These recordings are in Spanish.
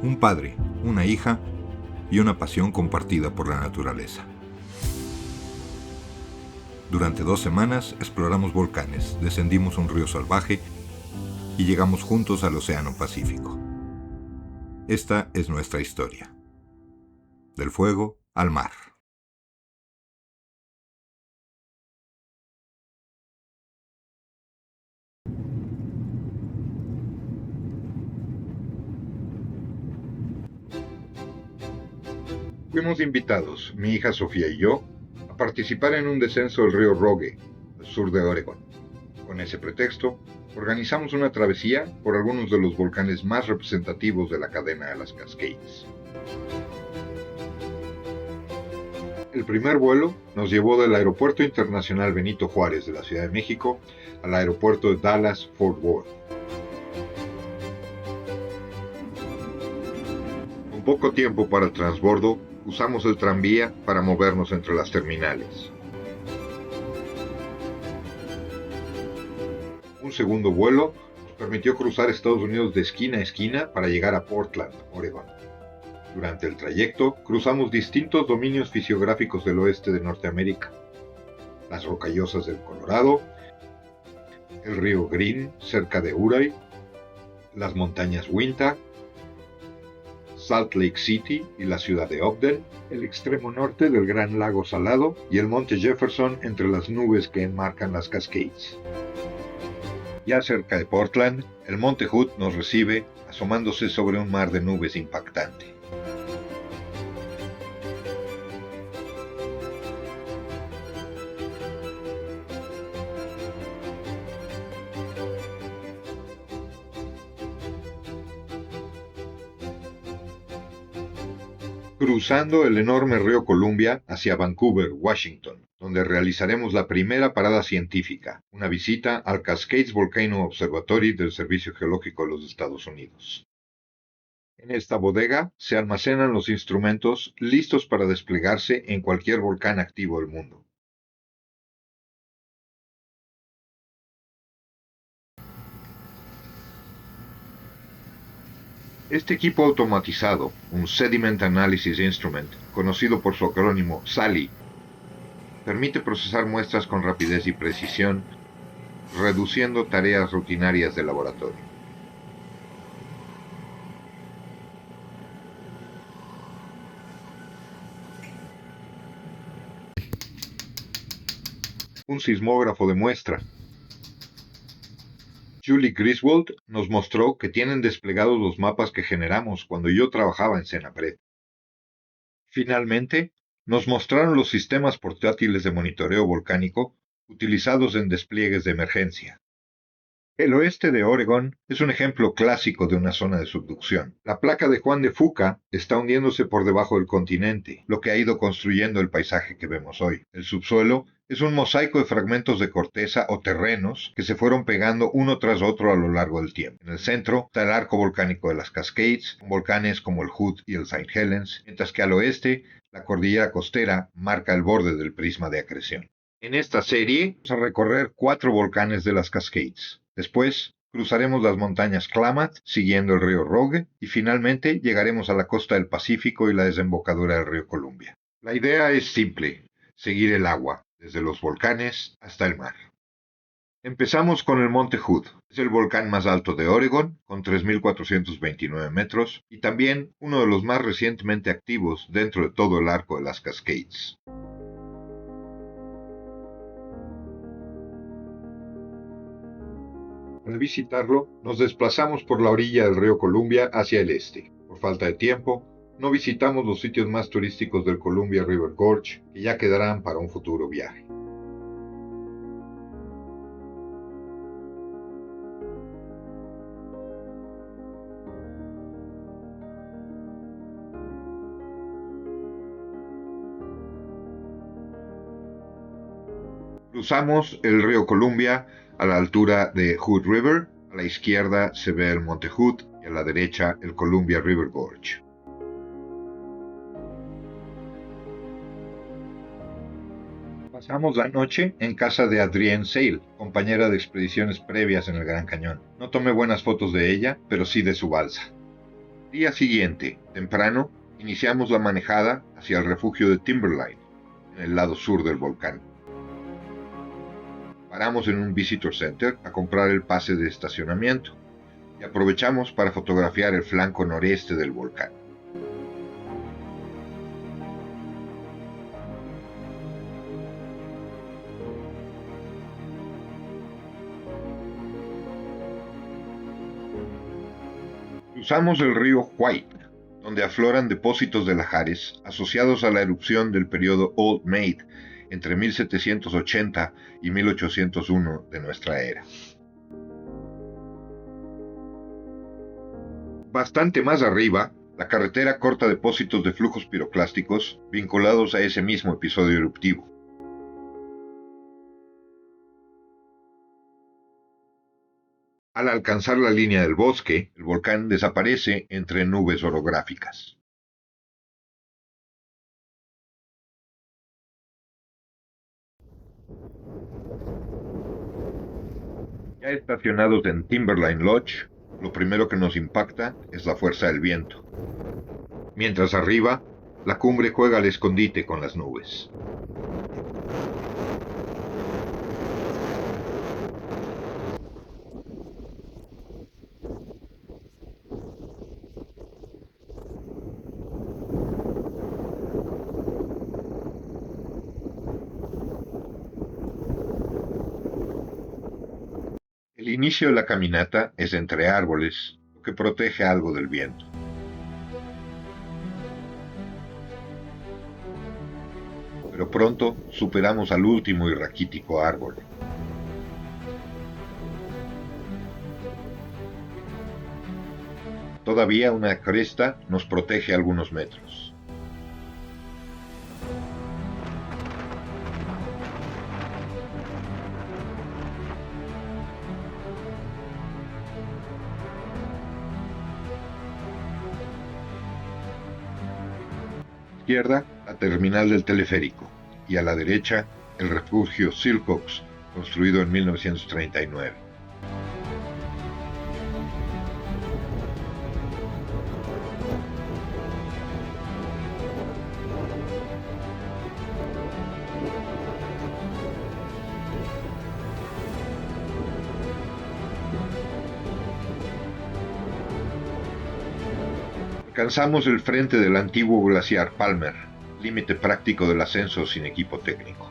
un padre, una hija y una pasión compartida por la naturaleza. Durante 2 semanas exploramos volcanes, descendimos un río salvaje y llegamos juntos al Océano Pacífico. Esta es nuestra historia. Del fuego al mar. Fuimos invitados, mi hija Sofía y yo, a participar en un descenso del río Rogue, al sur de Oregón. Con ese pretexto, organizamos una travesía por algunos de los volcanes más representativos de la cadena de las Cascades. El primer vuelo nos llevó del Aeropuerto Internacional Benito Juárez de la Ciudad de México al aeropuerto de Dallas-Fort Worth. Con poco tiempo para el transbordo, usamos el tranvía para movernos entre las terminales. Un segundo vuelo nos permitió cruzar Estados Unidos de esquina a esquina para llegar a Portland, Oregón. Durante el trayecto, cruzamos distintos dominios fisiográficos del oeste de Norteamérica: las Rocallosas del Colorado, el río Green cerca de Ouray, las montañas Uinta, Salt Lake City y la ciudad de Ogden, el extremo norte del Gran Lago Salado y el monte Jefferson entre las nubes que enmarcan las Cascades. Ya cerca de Portland, el monte Hood nos recibe asomándose sobre un mar de nubes impactante. Cruzando el enorme río Columbia hacia Vancouver, Washington, donde realizaremos la primera parada científica, una visita al Cascades Volcano Observatory del Servicio Geológico de los Estados Unidos. En esta bodega se almacenan los instrumentos listos para desplegarse en cualquier volcán activo del mundo. Este equipo automatizado, un Sediment Analysis Instrument, conocido por su acrónimo SALI, permite procesar muestras con rapidez y precisión, reduciendo tareas rutinarias de laboratorio. Un sismógrafo de muestra. Julie Griswold nos mostró que tienen desplegados los mapas que generamos cuando yo trabajaba en Senapred. Finalmente, nos mostraron los sistemas portátiles de monitoreo volcánico utilizados en despliegues de emergencia. El oeste de Oregón es un ejemplo clásico de una zona de subducción. La placa de Juan de Fuca está hundiéndose por debajo del continente, lo que ha ido construyendo el paisaje que vemos hoy. El subsuelo es un mosaico de fragmentos de corteza o terrenos que se fueron pegando uno tras otro a lo largo del tiempo. En el centro está el arco volcánico de las Cascades, con volcanes como el Hood y el St. Helens, mientras que al oeste, la cordillera costera marca el borde del prisma de acreción. En esta serie vamos a recorrer 4 volcanes de las Cascades. Después, cruzaremos las montañas Klamath, siguiendo el río Rogue, y finalmente llegaremos a la costa del Pacífico y la desembocadura del río Columbia. La idea es simple: seguir el agua, desde los volcanes hasta el mar. Empezamos con el monte Hood. Es el volcán más alto de Oregón, con 3.429 metros, y también uno de los más recientemente activos dentro de todo el arco de las Cascades. Para visitarlo, nos desplazamos por la orilla del río Columbia hacia el este. Por falta de tiempo, no visitamos los sitios más turísticos del Columbia River Gorge, que ya quedarán para un futuro viaje. Cruzamos el río Columbia a la altura de Hood River. A la izquierda se ve el monte Hood y a la derecha el Columbia River Gorge. Pasamos la noche en casa de Adrienne Sale, compañera de expediciones previas en el Gran Cañón. No tomé buenas fotos de ella, pero sí de su balsa. Día siguiente, temprano, iniciamos la manejada hacia el refugio de Timberline, en el lado sur del volcán. Paramos en un visitor center a comprar el pase de estacionamiento y aprovechamos para fotografiar el flanco noreste del volcán. Cruzamos el río White, donde afloran depósitos de lahares asociados a la erupción del periodo Old Maid entre 1780 y 1801 de nuestra era. Bastante más arriba, la carretera corta depósitos de flujos piroclásticos vinculados a ese mismo episodio eruptivo. Al alcanzar la línea del bosque, el volcán desaparece entre nubes orográficas. Ya estacionados en Timberline Lodge, lo primero que nos impacta es la fuerza del viento. Mientras arriba, la cumbre juega al escondite con las nubes. El inicio de la caminata es entre árboles, lo que protege algo del viento. Pero pronto superamos al último y raquítico árbol. Todavía una cresta nos protege algunos metros. Izquierda, la terminal del teleférico, y a la derecha, el refugio Silcox, construido en 1939. Alcanzamos el frente del antiguo glaciar Palmer, límite práctico del ascenso sin equipo técnico.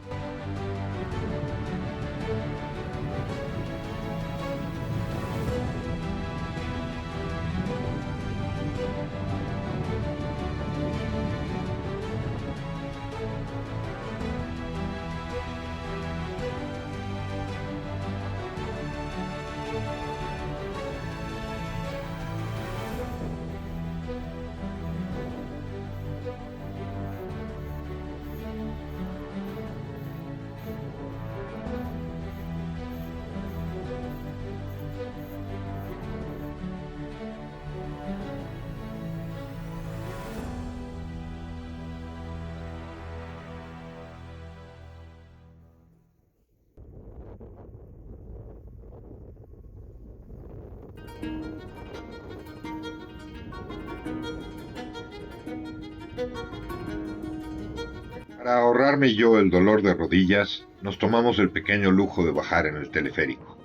Para ahorrarme yo el dolor de rodillas, nos tomamos el pequeño lujo de bajar en el teleférico.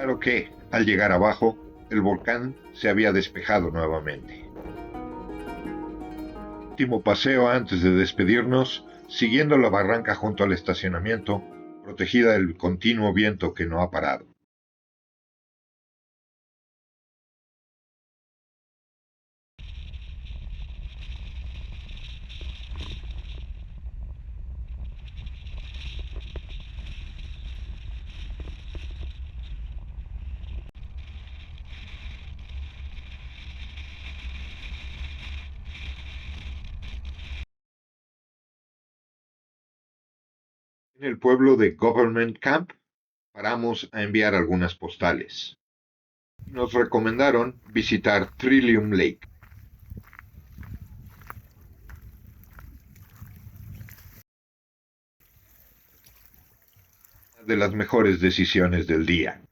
Claro que, al llegar abajo, el volcán se había despejado nuevamente. Último paseo antes de despedirnos, siguiendo la barranca junto al estacionamiento, protegida del continuo viento que no ha parado. En el pueblo de Government Camp paramos a enviar algunas postales. Nos recomendaron visitar Trillium Lake. Una de las mejores decisiones del día.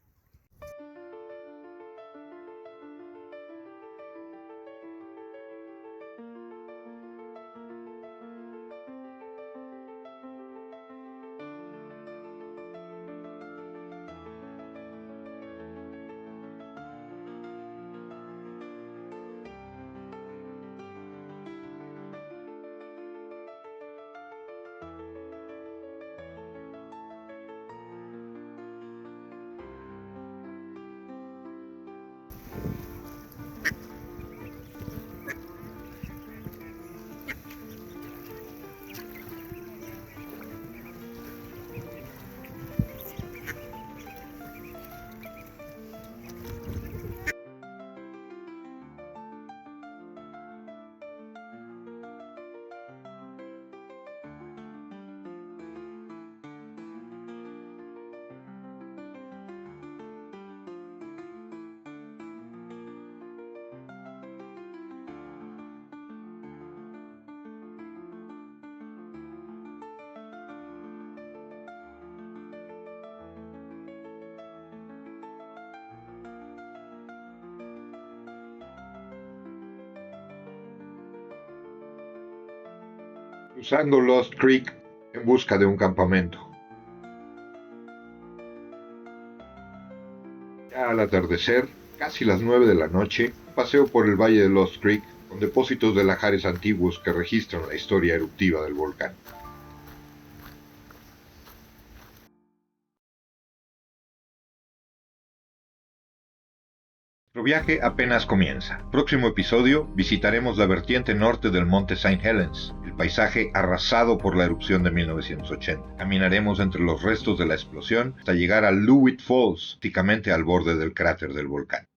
Cruzando Lost Creek en busca de un campamento. Ya al atardecer, casi las 9 de la noche, paseo por el valle de Lost Creek con depósitos de lahares antiguos que registran la historia eruptiva del volcán. Nuestro viaje apenas comienza. Próximo episodio visitaremos la vertiente norte del monte St. Helens, el paisaje arrasado por la erupción de 1980. Caminaremos entre los restos de la explosión hasta llegar a Leavitt Falls, prácticamente al borde del cráter del volcán.